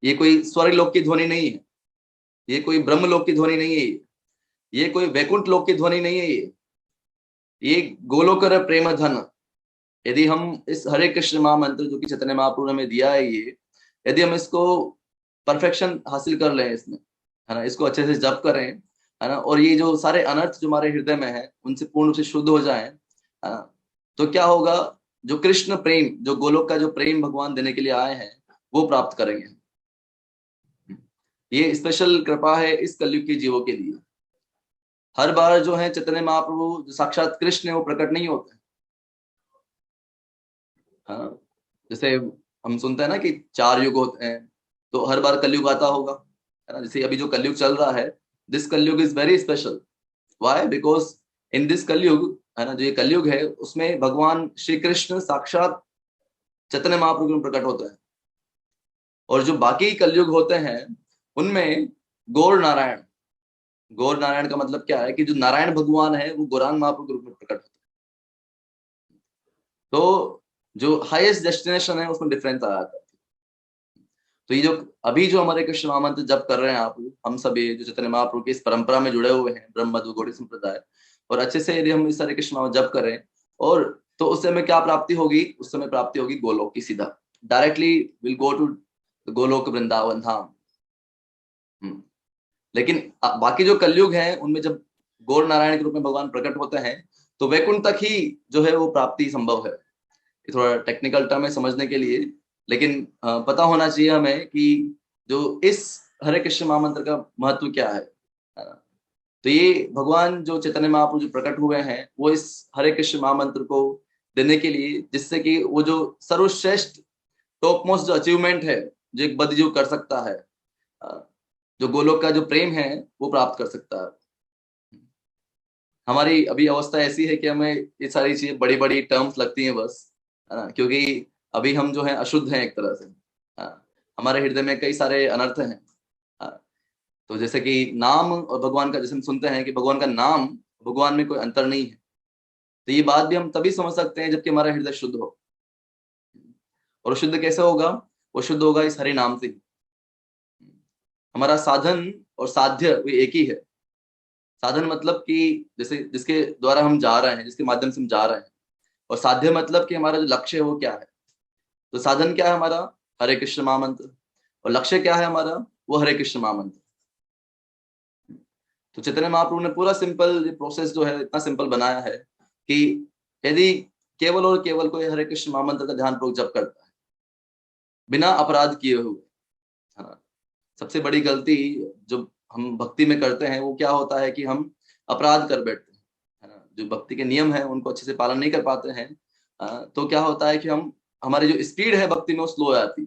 ये कोई स्वर्ग लोक की ध्वनि नहीं है, ये कोई ब्रह्म लोक की ध्वनि नहीं है, ये कोई वैकुंठ लोक की ध्वनि नहीं है, ये गोलोकर प्रेम धन। यदि हम इस हरे कृष्ण महामंत्र जो कि चैतन्य महाप्रभु ने हमें दिया है, ये यदि हम इसको परफेक्शन हासिल कर लें इसमें, है ना, इसको अच्छे से जप करें, है ना, और ये जो सारे अनर्थ जो हमारे हृदय में है उनसे पूर्ण रूप से शुद्ध हो जाएं, है ना, तो क्या होगा, जो कृष्ण प्रेम, जो गोलोक का जो प्रेम भगवान देने के लिए आए हैं, वो प्राप्त करेंगे। ये स्पेशल कृपा है इस कलयुग के जीवों के लिए। हर बार जो है चैतन्य महाप्रभु जो साक्षात कृष्ण है वो प्रकट नहीं होते। हाँ, जैसे हम सुनते हैं ना कि 4 युग होते हैं, तो हर बार कलयुग आता होगा, है ना। जैसे अभी जो कलयुग चल रहा है, दिस कलयुग is very special. Why? Because in this कलयुग, है ना, जो ये कलयुग है उसमें भगवान श्री कृष्ण साक्षात चैतन्य महाप्रभु में प्रकट होता है। और जो बाकी कलयुग होते हैं उनमें गौर नारायण, गौर नारायण का मतलब क्या है कि जो नारायण भगवान है वो गौरांग महाप्रभु के रूप में प्रकट होता है। तो जो हाईएस्ट डेस्टिनेशन है उसमें डिफरेंस आ जाता है। तो ये जो अभी जो हमारे कृष्ण महामंत्र जप कर रहे हैं आप, हम सभी जो चैतन्य महाप्रभु की इस परंपरा में जुड़े हुए हैं, ब्रह्म मध्व गौड़ी संप्रदाय, और अच्छे से यदि हम इस सारे कृष्ण महामंत्र जप करें, और तो उस समय क्या प्राप्ति होगी? उस समय प्राप्ति होगी गोलोक की, सीधा directly will go to Golok Vrindavan Dham. लेकिन बाकी जो कलयुग है उनमें जब गौर नारायण के रूप में भगवान प्रकट होते हैं तो वैकुंठ तक ही जो है वो प्राप्ति संभव है। ये थोड़ा टेक्निकल टर्म है समझने के लिए, लेकिन पता होना चाहिए हमें कि जो इस हरे कृष्ण महामंत्र का महत्व क्या है ना? तो ये भगवान जो चैतन्य महाप्रभु जो प्रकट हुए हैं वो इस हरे कृष्ण महामंत्र को देने के लिए, जिससे कि वो जो सर्वश्रेष्ठ टॉप मोस्ट जो अचीवमेंट है जो एक बद्ध जीव कर सकता है, जो गोलोक का जो प्रेम है वो प्राप्त कर सकता है। हमारी अभी अवस्था ऐसी है कि हमें ये सारी चीजें बड़ी बड़ी टर्म्स लगती हैं बस, है ना, क्योंकि अभी हम जो है अशुद्ध हैं एक तरह से। हमारे हृदय में कई सारे अनर्थ हैं। तो जैसे कि नाम और भगवान का, जैसे हम सुनते हैं कि भगवान का नाम, भगवान में कोई अंतर नहीं है, तो ये बात भी हम तभी समझ सकते हैं जबकि हमारा हृदय शुद्ध हो। और शुद्ध कैसे होगा? वो शुद्ध होगा इस हरि नाम से ही। हमारा साधन और साध्य वो एक ही है। साधन मतलब कि जैसे जिसके द्वारा हम जा रहे हैं, जिसके माध्यम से हम जा रहे हैं, और साध्य मतलब कि हमारा जो लक्ष्य है वो क्या है। तो साधन क्या है हमारा? हरे कृष्ण महामंत्र। और लक्ष्य क्या है हमारा? वो हरे कृष्ण महामंत्र। तो चैतन्य महाप्रभु ने पूरा सिंपल प्रोसेस जो है इतना सिंपल बनाया है कि यदि केवल और केवल कोई हरे कृष्ण महामंत्र का ध्यान पूर्वक जप करता है बिना अपराध किए हुए, हाँ, सबसे बड़ी गलती जो हम भक्ति में करते हैं वो क्या होता है कि हम अपराध कर बैठते हैं, है ना। जो भक्ति के नियम है उनको अच्छे से पालन नहीं कर पाते हैं, तो क्या होता है कि हम, हमारी जो स्पीड है भक्ति में वो स्लो हो जाती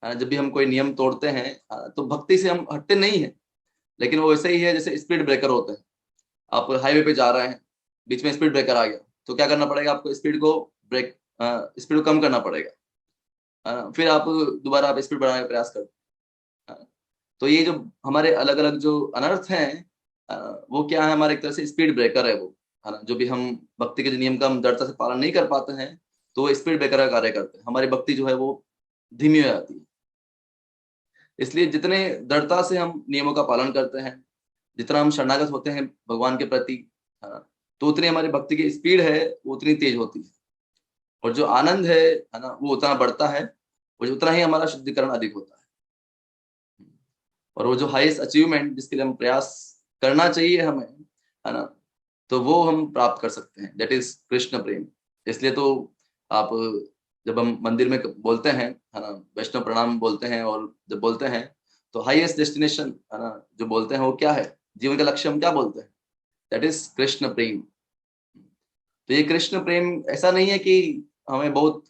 है। जब भी हम कोई नियम तोड़ते हैं तो भक्ति से हम हटते नहीं है, लेकिन वो वैसे ही है जैसे स्पीड ब्रेकर होते हैं। आप हाईवे पे जा रहे हैं, बीच में स्पीड ब्रेकर आ गया, तो क्या करना पड़ेगा आपको? स्पीड को ब्रेक, स्पीड को कम करना पड़ेगा, फिर आप दोबारा आप स्पीड बढ़ाने का प्रयास करते। तो ये जो हमारे अलग अलग जो अनर्थ हैं, वो क्या है? हमारे एक तरह से स्पीड ब्रेकर है वो, है ना। जो भी हम भक्ति के जो नियम का हम दृढ़ता से पालन नहीं कर पाते हैं तो वो स्पीड ब्रेकर का कार्य करते हैं, हमारी भक्ति जो है वो धीमी हो जाती है। इसलिए जितने दृढ़ता से हम नियमों का पालन करते हैं, जितना हम शरणागत होते हैं भगवान के प्रति, तो उतनी हमारी भक्ति की स्पीड है वो उतनी तेज होती है, और जो आनंद है ना, वो उतना बढ़ता है, और उतना ही हमारा शुद्धिकरण अधिक होता है। और वो जो हाईएस्ट अचीवमेंट जिसके लिए हम प्रयास करना चाहिए हमें, है ना, तो वो हम प्राप्त कर सकते हैं, दैट इज कृष्ण प्रेम। इसलिए तो आप जब हम मंदिर में बोलते हैं, है ना, वैष्णव प्रणाम बोलते हैं, और जब बोलते हैं तो हाईएस्ट डेस्टिनेशन, है ना, जो बोलते हैं वो क्या है, जीवन का लक्ष्य हम क्या बोलते हैं? दैट इज कृष्ण प्रेम। तो ये कृष्ण प्रेम ऐसा नहीं है कि हमें बहुत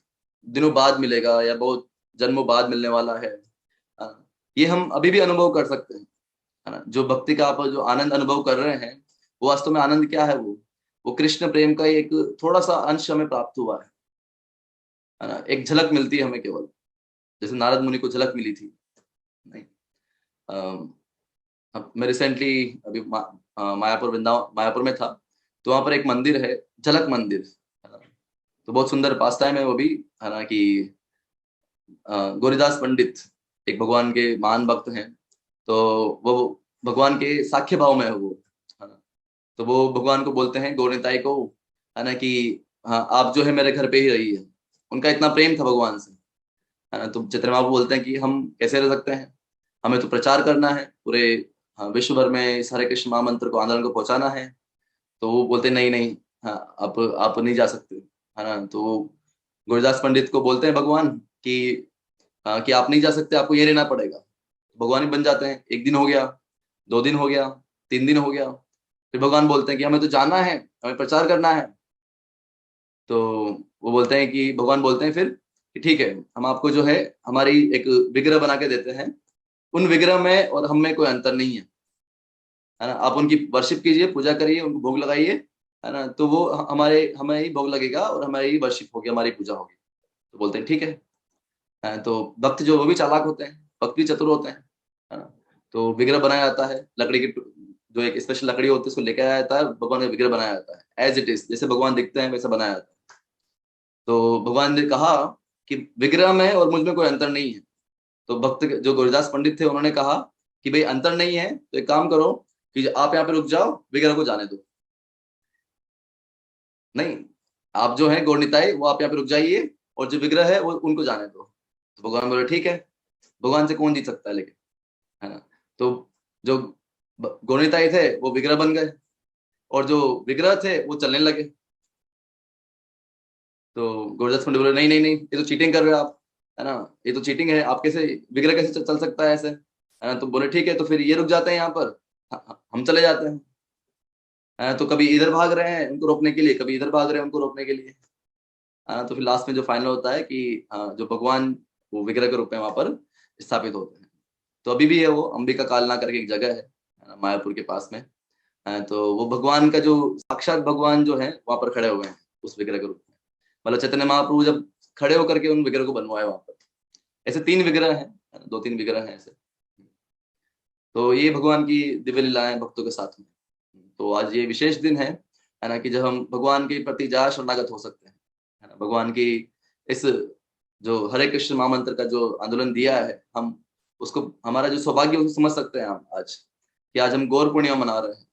दिनों बाद मिलेगा या बहुत जन्मों बाद मिलने वाला है। ये हम अभी भी अनुभव कर सकते हैं, है ना। जो भक्ति का आप जो आनंद अनुभव कर रहे हैं वो वास्तव में आनंद क्या है? वो कृष्ण प्रेम का एक थोड़ा सा अंश हमें प्राप्त हुआ है ना। एक झलक मिलती है हमें केवल, जैसे नारद मुनि को झलक मिली थी। नहीं, मैं रिसेंटली अभी मायापुर में था, तो वहां पर एक मंदिर है, झलक मंदिर, है ना। तो बहुत सुंदर पास टाइम है वो भी, है ना, कि गौरीदास पंडित एक भगवान के महान भक्त हैं, तो वो भगवान के साख्य भाव में है वो, तो वो भगवान को बोलते हैं गौरनिताई को, है ना, कि हाँ आप जो है मेरे घर पे ही रही है। उनका इतना प्रेम था भगवान से, है ना। तो चैतन्य महाप्रभु बोलते हैं कि हम कैसे रह सकते हैं, हमें तो प्रचार करना है पूरे, हाँ, विश्व भर में इस हरे कृष्ण महामंत्र को, आंदोलन को पहुंचाना है। तो वो बोलते हैं नहीं नहीं, हाँ आप नहीं जा सकते, है ना। तो गुरुदास पंडित को बोलते हैं भगवान कि कि आप नहीं जा सकते, आपको ये रहना पड़ेगा। भगवान ही बन जाते हैं। एक दिन हो गया, 2 दिन हो गया, 3 दिन हो गया, फिर भगवान बोलते हैं कि हमें तो जाना है, हमें प्रचार करना है। तो वो बोलते हैं कि भगवान बोलते हैं फिर कि ठीक है, हम आपको जो है हमारी एक विग्रह बना के देते हैं, उन विग्रह में और हम में कोई अंतर नहीं है ना। आप उनकी वर्शिप कीजिए, पूजा करिए, उनको भोग लगाइए, है ना। तो वो हमें ही भोग लगेगा और हमारी ही वर्शिप होगी, हमारी पूजा होगी। तो बोलते हैं ठीक है। तो भक्त जो वो भी चालाक होते हैं, भक्त भी चतुर होते हैं, है ना। तो विग्रह बनाया जाता है, लकड़ी की जो एक स्पेशल लकड़ी होती है उसको लेकर आया जाता है, भगवान का विग्रह बनाया जाता है, एज इट इज, जैसे भगवान दिखते हैं वैसा बनाया जाता है। तो भगवान ने कहा कि विग्रह में और मुझ में कोई अंतर नहीं है। तो भक्त जो गुरुदास पंडित थे उन्होंने कहा कि भाई अंतर नहीं है तो एक काम करो कि आप यहाँ पे रुक जाओ, विग्रह को जाने दो। नहीं, आप जो है गौरनिताई वो आप यहाँ पे रुक जाइए, और जो विग्रह है वो उनको जाने दो। तो भगवान बोले ठीक है। भगवान से कौन जीत सकता है लेकिन, है ना। तो जो गौरनिताई थे वो विग्रह बन गए, और जो विग्रह थे वो चलने लगे। तो गुरुदास पंडित बोले नहीं नहीं नहीं, ये तो चीटिंग कर रहे हो आप, है ना, ये तो चीटिंग है, आप कैसे, विग्रह कैसे चल सकता है ऐसे, है ना। तो बोले ठीक है, तो फिर ये रुक जाते हैं यहाँ पर, हम चले जाते हैं। तो कभी इधर भाग रहे हैं उनको रोकने के लिए, कभी इधर भाग रहे हैं उनको रोकने के लिए, है ना। तो फिर लास्ट में जो फाइनल होता है कि जो भगवान वो विग्रह के रूप में वहां पर स्थापित होते हैं। तो अभी भी है वो, अंबिका कालना करके एक जगह है ना, मायापुर के पास में। तो वो भगवान का जो साक्षात भगवान जो है वहां पर खड़े हुए हैं उस विग्रह के रूप में। मतलब चैतन्य महाप्रभु जब खड़े होकर के उन विग्रह को बनवाए वहां पर, ऐसे 3 विग्रह हैं, 2-3 विग्रह हैं ऐसे। तो ये भगवान की दिव्य लीलाएं भक्तों के साथ में। तो आज ये विशेष दिन है ना, कि जब हम भगवान के प्रति ज्यादा शरणागत हो सकते हैं, है ना। भगवान की इस जो हरे कृष्ण महामंत्र का जो आंदोलन दिया है, हम उसको हमारा जो सौभाग्य उसको समझ सकते हैं हम आज, कि आज हम गौर पूर्णिमा मना रहे हैं।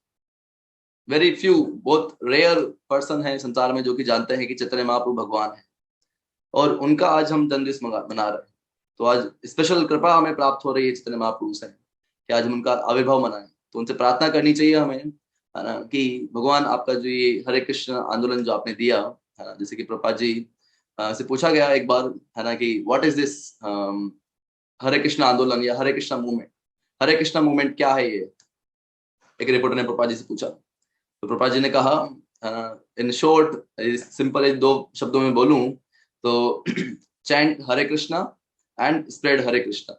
वेरी फ्यू, बहुत रेयर पर्सन है संसार में जो कि जानते हैं कि चैतन्य महाप्रभु भगवान है, और उनका आज हम जन्मदिवस मना रहे हैं। तो आज स्पेशल कृपा हमें प्राप्त हो रही है चैतन्य महाप्रभु से, कि आज हम उनका आविर्भाव मनाएं। तो उनसे प्रार्थना करनी चाहिए हमें, है ना, कि भगवान आपका जो ये हरे कृष्ण आंदोलन जो आपने दिया, है ना, जैसे कि प्रभुपाद जी से पूछा गया एक बार, है ना, कि व्हाट इज दिस हरे कृष्ण आंदोलन या हरे कृष्ण मूवमेंट, हरे कृष्ण मूवमेंट क्या है ये, एक रिपोर्टर ने प्रभुपाद जी से पूछा। तो प्रभुपाद जी ने कहा, इन शॉर्ट, सिंपल 2 शब्दों में बोलूं तो chant Hare Krishna and spread Hare Krishna,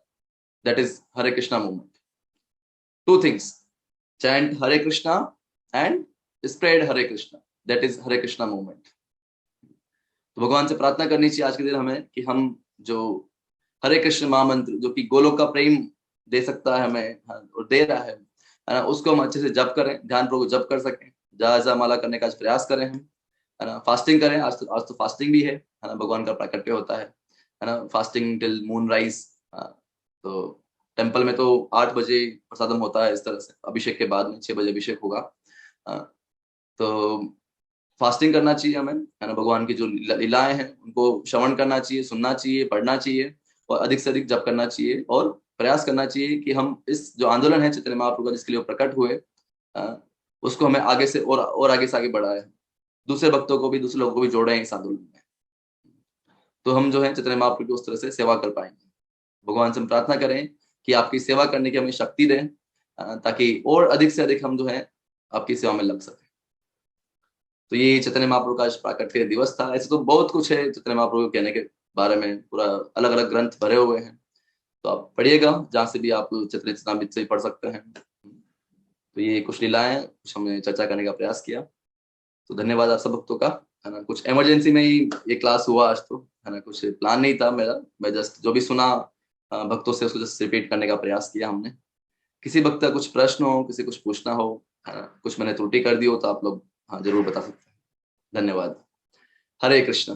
that is Hare Krishna movement. 2 things, chant Hare Krishna and spread Hare Krishna, that is Hare Krishna movement। तो भगवान से प्रार्थना करनी चाहिए आज के दिन हमें, कि हम जो हरे कृष्ण महामंत्र जो कि गोलोक का प्रेम दे सकता है हमें, और दे रहा है ना, उसको हम अच्छे से जप करें, ध्यान पूर्वक जप कर सकें, जा माला करने का प्रयास करें हम, है ना। फास्टिंग करें, आज तो फास्टिंग भी है ना, भगवान का प्राकट्य होता है ना, फास्टिंग टिल मून राइज। तो टेम्पल में तो 8 बजे प्रसादम होता है, इस तरह से अभिषेक के बाद में 6 बजे अभिषेक होगा। तो फास्टिंग करना चाहिए हमें, है ना। भगवान की जो लीलाएं हैं उनको श्रवण करना चाहिए, सुनना चाहिए, पढ़ना चाहिए, और अधिक से अधिक जप करना चाहिए, और प्रयास करना चाहिए कि हम इस जो आंदोलन है चैतन्य महाप्रभु का जिसके लिए प्रकट हुए, उसको हमें आगे से और आगे से आगे बढ़ाए, दूसरे भक्तों को भी, दूसरे लोगों को भी जोड़े इस आंदोलन में। तो हम जो है चैतन्य महाप्रभु की उस तरह से सेवा कर पाएंगे। भगवान से हम प्रार्थना करें कि आपकी सेवा करने की हमें शक्ति दें, ताकि और अधिक से अधिक हम जो है आपकी सेवा में लग सके। तो ये चैतन्य महाप्रभु का प्राकट्य दिवस था। ऐसे तो बहुत कुछ है चैतन्य महाप्रभु कहने के बारे में, पूरा अलग अलग ग्रंथ भरे हुए हैं, तो आप पढ़िएगा, जहाँ से भी आप चैतन्य चरितामृत से पढ़ सकते हैं। तो ये कुछ लीलाएं, कुछ हमने चर्चा करने का प्रयास किया। तो धन्यवाद आप सब भक्तों का, है ना। कुछ इमरजेंसी में ही ये क्लास हुआ आज, तो है ना, कुछ प्लान नहीं था मेरा, मैं जस्ट जो भी सुना भक्तों से उसको जस्ट रिपीट करने का प्रयास किया हमने। किसी भक्त का कुछ प्रश्न हो, किसी कुछ पूछना हो, है ना, कुछ मैंने त्रुटि कर दी हो, तो आप लोग हाँ जरूर बता सकते हैं। धन्यवाद। हरे कृष्ण।